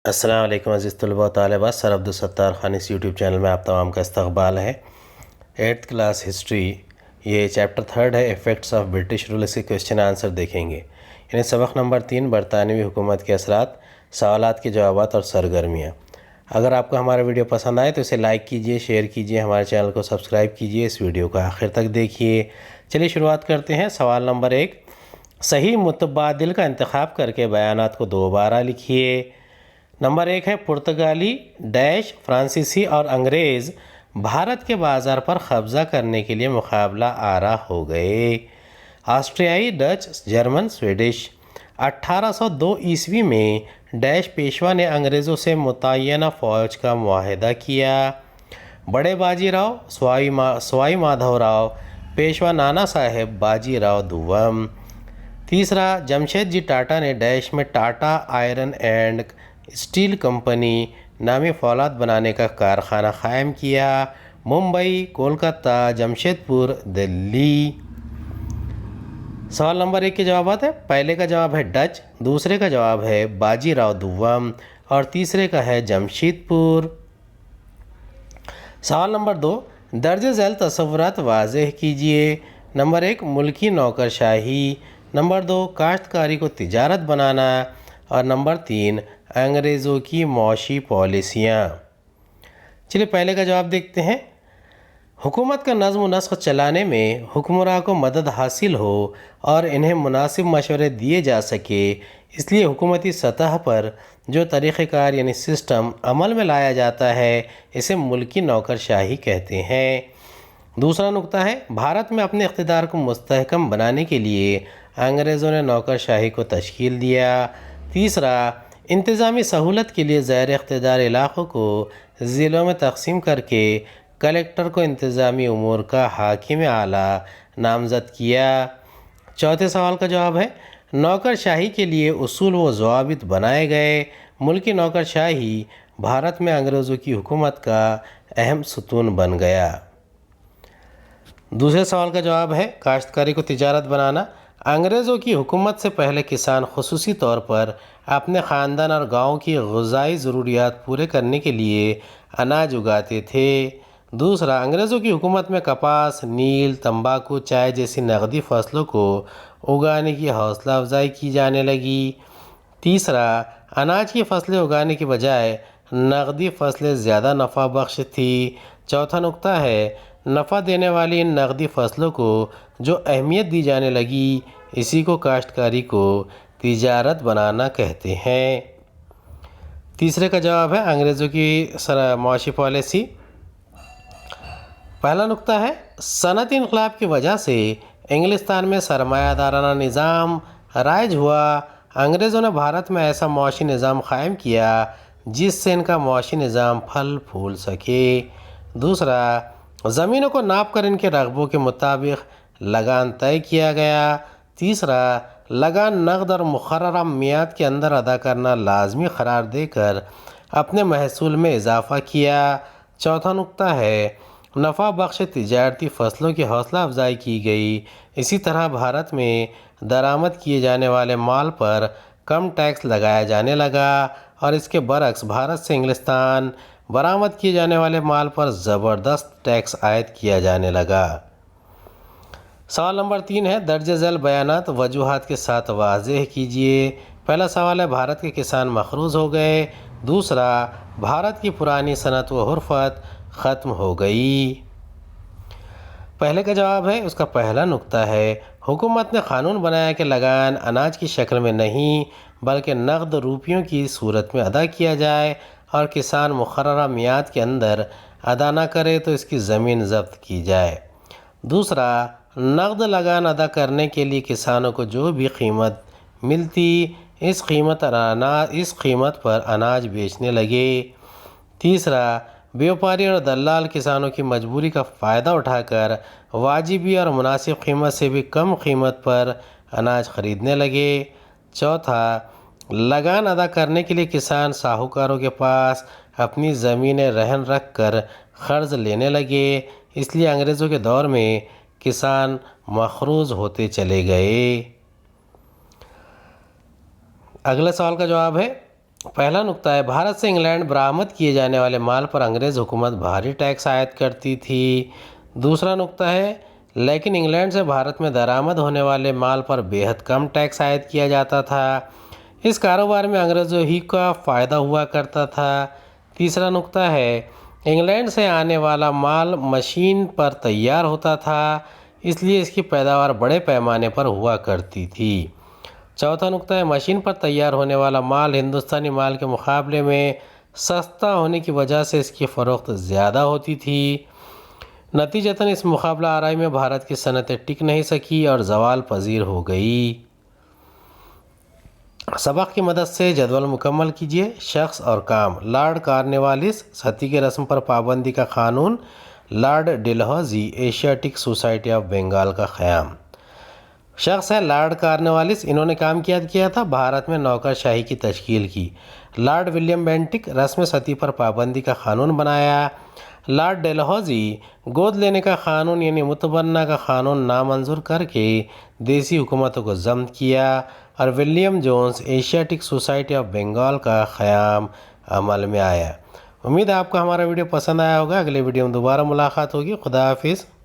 السلام علیکم عزیز طلباء و طالبات، سر عبدالستار خان اس یوٹیوب چینل میں آپ تمام کا استقبال ہے۔ 8th کلاس ہسٹری، یہ چیپٹر 3 ہے، ایفیکٹس آف برٹش رول۔ اس کے کویشچن آنسر دیکھیں گے، یعنی سبق نمبر 3، برطانوی حکومت کے اثرات، سوالات کے جوابات اور سرگرمیاں۔ اگر آپ کو ہمارا ویڈیو پسند آئے تو اسے لائک کیجئے، شیئر کیجئے، ہمارے چینل کو سبسکرائب کیجئے، اس ویڈیو کو آخر تک دیکھیے۔ چلیے شروعات کرتے ہیں۔ سوال نمبر 1، صحیح متبادل کا انتخاب کر کے بیانات کو دوبارہ لکھیے۔ نمبر 1 ہے، پرتگالی ڈیش فرانسیسی اور انگریز بھارت کے بازار پر قبضہ کرنے کے لیے مقابلہ آرا ہو گئے۔ آسٹریائی، ڈچ، جرمن، سویڈش۔ 1802 عیسوی میں ڈیش پیشوا نے انگریزوں سے متعینہ فوج کا معاہدہ کیا۔ بڑے باجی راؤ، سوائی مادھو راؤ، پیشوا نانا صاحب باجی راؤ دوم۔ تیسرا، جمشید جی ٹاٹا نے ڈیش میں Tata iron and steel company نامی فولاد بنانے کا کارخانہ قائم کیا۔ ممبئی، کولکتہ، جمشید پور، دلی۔ سوال نمبر 1 کے جوابات ہیں۔ پہلے کا جواب ہے ڈچ، دوسرے کا جواب ہے باجی راؤ دوم اور تیسرے کا ہے جمشید پور۔ سوال نمبر 2، درج ذیل تصورات واضح کیجئے۔ نمبر 1، ملکی نوکرشاہی۔ نمبر 2، کاشتکاری کو تجارت بنانا اور نمبر 3، انگریزوں کی معاشی پالیسیاں۔ چلیے پہلے کا جواب دیکھتے ہیں۔ حکومت کا نظم و نسق چلانے میں حکمراں کو مدد حاصل ہو اور انہیں مناسب مشورے دیے جا سکے، اس لیے حکومتی سطح پر جو طریقہ کار یعنی سسٹم عمل میں لایا جاتا ہے اسے ملکی نوکرشاہی کہتے ہیں۔ دوسرا نقطہ ہے، بھارت میں اپنے اقتدار کو مستحکم بنانے کے لیے انگریزوں نے نوکرشاہی کو تشکیل دیا۔ تیسرا، انتظامی سہولت کے لیے زیر اقتدار علاقوں کو ضلعوں میں تقسیم کر کے کلکٹر کو انتظامی امور کا حاکم اعلیٰ نامزد کیا۔ چوتھے سوال کا جواب ہے، نوکرشاہی کے لیے اصول و ضوابط بنائے گئے۔ ملکی نوکرشاہی بھارت میں انگریزوں کی حکومت کا اہم ستون بن گیا۔ دوسرے سوال کا جواب ہے، کاشتکاری کو تجارت بنانا۔ انگریزوں کی حکومت سے پہلے کسان خصوصی طور پر اپنے خاندان اور گاؤں کی غذائی ضروریات پورے کرنے کے لیے اناج اگاتے تھے۔ دوسرا، انگریزوں کی حکومت میں کپاس، نیل، تمباکو، چائے جیسی نقدی فصلوں کو اگانے کی حوصلہ افزائی کی جانے لگی۔ تیسرا، اناج کی فصلیں اگانے کی بجائے نقدی فصلیں زیادہ نفع بخش تھی۔ چوتھا نقطہ ہے، نفع دینے والی ان نقدی فصلوں کو جو اہمیت دی جانے لگی اسی کو کاشتکاری کو تجارت بنانا کہتے ہیں۔ تیسرے کا جواب ہے انگریزوں کی معاشی پالیسی۔ پہلا نقطہ ہے، صنعتی انقلاب کی وجہ سے انگلستان میں سرمایہ دارانہ نظام رائج ہوا۔ انگریزوں نے بھارت میں ایسا معاشی نظام قائم کیا جس سے ان کا معاشی نظام پھل پھول سکے۔ دوسرا، زمینوں کو ناپ کر ان کے رقبوں کے مطابق لگان طے کیا گیا۔ تیسرا، لگان نقد اور مقررہ میعاد کے اندر ادا کرنا لازمی قرار دے کر اپنے محصول میں اضافہ کیا۔ چوتھا نقطہ ہے، نفع بخش تجارتی فصلوں کی حوصلہ افزائی کی گئی۔ اسی طرح بھارت میں درآمد کیے جانے والے مال پر کم ٹیکس لگایا جانے لگا اور اس کے برعکس بھارت سے انگلستان برآمد کیے جانے والے مال پر زبردست ٹیکس عائد کیا جانے لگا۔ سوال نمبر 3 ہے، درج ذیل بیانات وجوہات کے ساتھ واضح کیجئے۔ پہلا سوال ہے، بھارت کے کسان مقروض ہو گئے۔ دوسرا، بھارت کی پرانی صنعت و حرفت ختم ہو گئی۔ پہلے کا جواب ہے، اس کا پہلا نقطہ ہے، حکومت نے قانون بنایا کہ لگان اناج کی شکل میں نہیں بلکہ نقد روپیوں کی صورت میں ادا کیا جائے اور کسان مقررہ میعاد کے اندر ادا نہ کرے تو اس کی زمین ضبط کی جائے۔ دوسرا، نقد لگان ادا کرنے کے لیے کسانوں کو جو بھی قیمت ملتی اس قیمت پر اناج بیچنے لگے۔ تیسرا، بیوپاری اور دلال کسانوں کی مجبوری کا فائدہ اٹھا کر واجبی اور مناسب قیمت سے بھی کم قیمت پر اناج خریدنے لگے۔ چوتھا، لگان ادا کرنے کے لیے کسان ساہوکاروں کے پاس اپنی زمینیں رہن رکھ کر قرض لینے لگے، اس لیے انگریزوں کے دور میں کسان مقروض ہوتے چلے گئے۔ اگلے سوال کا جواب ہے، پہلا نقطہ ہے، بھارت سے انگلینڈ برآمد کیے جانے والے مال پر انگریز حکومت بھاری ٹیکس عائد کرتی تھی۔ دوسرا نقطہ ہے، لیکن انگلینڈ سے بھارت میں درآمد ہونے والے مال پر بے حد کم ٹیکس عائد کیا جاتا تھا۔ اس کاروبار میں انگریزوں ہی کا فائدہ ہوا کرتا تھا۔ تیسرا نقطہ ہے، انگلینڈ سے آنے والا مال مشین پر تیار ہوتا تھا، اس لیے اس کی پیداوار بڑے پیمانے پر ہوا کرتی تھی۔ چوتھا نقطہ ہے، مشین پر تیار ہونے والا مال ہندوستانی مال کے مقابلے میں سستا ہونے کی وجہ سے اس کی فروخت زیادہ ہوتی تھی۔ نتیجتاً اس مقابلہ آرائی میں بھارت کی صنعتیں ٹک نہیں سکی اور زوال پذیر ہو گئی۔ سبق کی مدد سے جدول مکمل کیجیے۔ شخص اور کام، لارڈ کارنوالیس، ستی کی رسم پر پابندی کا قانون، lord Dalhousie, Asiatic society of Bengal کا قیام۔ شخص ہے لارڈ کارنوالیس، انہوں نے کام کیا تھا، بھارت میں نوکر شاہی کی تشکیل کی۔ لارڈ ولیم بینٹک، رسم ستی پر پابندی کا قانون بنایا۔ لارڈ ڈلہوزی، گود لینے کا قانون یعنی متبنہ کا قانون نامنظور کر کے دیسی حکومتوں کو ضبط کیا۔ اور William Jones, Asiatic society of Bengal کا قیام عمل میں آیا۔ امید ہے آپ کو ہمارا ویڈیو پسند آیا ہوگا۔ اگلے ویڈیو میں دوبارہ ملاقات ہوگی۔ خدا حافظ۔